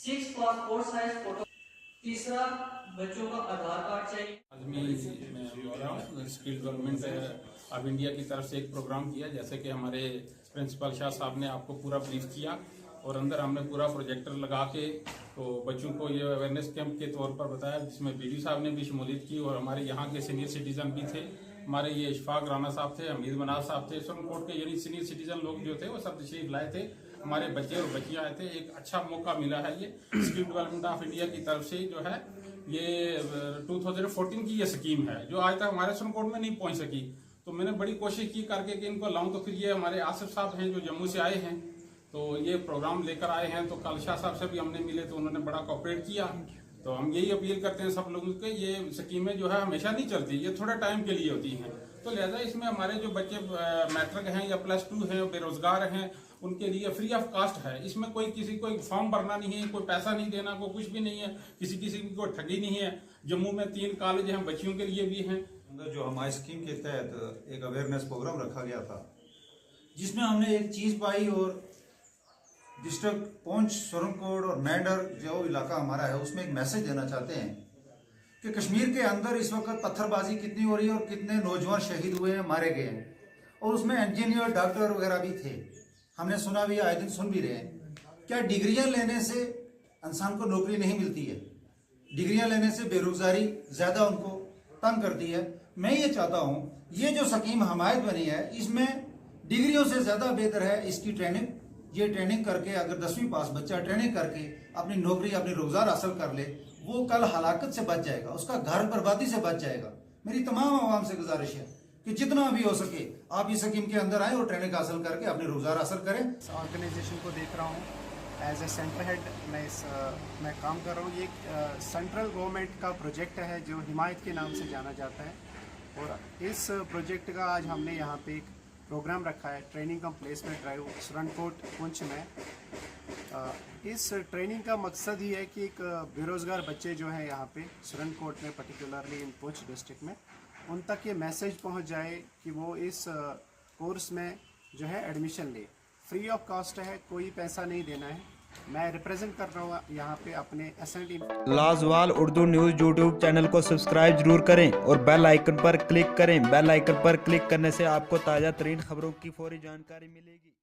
6 passport size photo. तीसरा, बच्चों का आधार कार्ड चाहिए। आजमी मैं बोल रहा हूँ, स्किल डेवलपमेंट ऑफ इंडिया की तरफ से एक प्रोग्राम किया, जैसे कि हमारे प्रिंसिपल शाह साहब ने आपको पूरा ब्रीफ किया और अंदर हमने पूरा प्रोजेक्टर लगा के तो बच्चों को ये अवेयरनेस कैंप के तौर पर बताया, जिसमें बीडी साहब ने भी शमूलियत की और हमारे यहाँ के सीनियर सिटीजन भी थे। हमारे ये इशफाक राना साहब थे, हमीद मनाज साहब थे, सुप्रीम के यानी सीनियर सिटीजन लोग जो थे वो सब तशरीफ लाए थे। हमारे बच्चे और बच्चियां आए थे। एक अच्छा मौका मिला है ये स्किल डेवलपमेंट ऑफ इंडिया की तरफ से, जो है ये 2014 की ये स्कीम है जो आज तक हमारे सुप्रीम में नहीं पहुंच सकी। तो मैंने बड़ी कोशिश की करके कि इनको लाऊं, तो फिर ये हमारे आसिफ साहब हैं जो जम्मू से आए हैं, तो ये प्रोग्राम लेकर आए हैं। तो कल शाह साहब से भी हमने मिले तो उन्होंने बड़ा कोऑपरेट किया। तो हम यही अपील करते हैं सब लोगों के, ये स्कीमें जो है हमेशा नहीं चलती, ये थोड़े टाइम के लिए होती हैं। तो लिहाजा इसमें हमारे जो बच्चे मैट्रिक हैं या +2 हैं, बेरोजगार हैं, उनके लिए फ्री ऑफ कास्ट है। इसमें कोई किसी को फॉर्म भरना नहीं है, कोई पैसा नहीं देना, कोई कुछ भी नहीं है, किसी की कोई ठगी नहीं है। जम्मू में 3 कॉलेज हैं, बच्चियों के लिए भी हैं। जो हमारी स्कीम के तहत एक अवेयरनेस प्रोग्राम रखा गया था, जिसमें हमने एक चीज पाई और डिस्ट्रिक्ट पुंछ, सुरनकोट और मैंडर जो इलाका हमारा है उसमें एक मैसेज देना चाहते हैं कि कश्मीर के अंदर इस वक्त पत्थरबाजी कितनी हो रही है और कितने नौजवान शहीद हुए हैं, मारे गए हैं। और उसमें इंजीनियर, डॉक्टर वगैरह भी थे, हमने सुना भी, आए दिन सुन भी रहे हैं। क्या डिग्रियां लेने से इंसान को नौकरी नहीं मिलती है? डिग्रियां लेने से बेरोजगारी ज्यादा उनको तंग करती है। मैं ये चाहता हूं ये जो स्कीम हमायत बनी है, इसमें डिग्रियों से ज्यादा बेहतर है इसकी ट्रेनिंग। ये ट्रेनिंग करके अगर 10वीं पास बच्चा ट्रेनिंग करके अपनी नौकरी, अपनी रोजगार हासिल कर ले, वो कल हलाकत से बच जाएगा, उसका घर बर्बादी से बच जाएगा। मेरी तमाम आवाम से गुजारिश है कि जितना भी हो सके आप इस स्कीम के अंदर आए और ट्रेनिंग हासिल करके अपनी रोजगार हासिल करें। इस ऑर्गेनाइजेशन को देख रहा हूँ एज ए सेंटर हेड, मैं काम कर रहा हूँ। ये सेंट्रल गवर्नमेंट का प्रोजेक्ट है जो हिमायत के नाम से जाना जाता है। और इस प्रोजेक्ट का आज हमने यहाँ पे एक प्रोग्राम रखा है, ट्रेनिंग कम प्लेसमेंट ड्राइव सुरनकोट पुंछ में। इस ट्रेनिंग का मकसद ही है कि एक बेरोज़गार बच्चे जो हैं यहाँ पे सुरनकोट में, पर्टिकुलरली इन पुंछ डिस्ट्रिक्ट में, उन तक ये मैसेज पहुँच जाए कि वो इस कोर्स में जो है एडमिशन ले। फ्री ऑफ कॉस्ट है, कोई पैसा नहीं देना है। मैं रिप्रेजेंट कर रहा हूँ यहाँ पे अपने एसएनडी। लाजवाल उर्दू न्यूज़ यूट्यूब चैनल को सब्सक्राइब जरूर करें और बेल आइकन पर क्लिक करें। बेल आइकन पर क्लिक करने से आपको ताज़ा तरीन खबरों की फौरी जानकारी मिलेगी।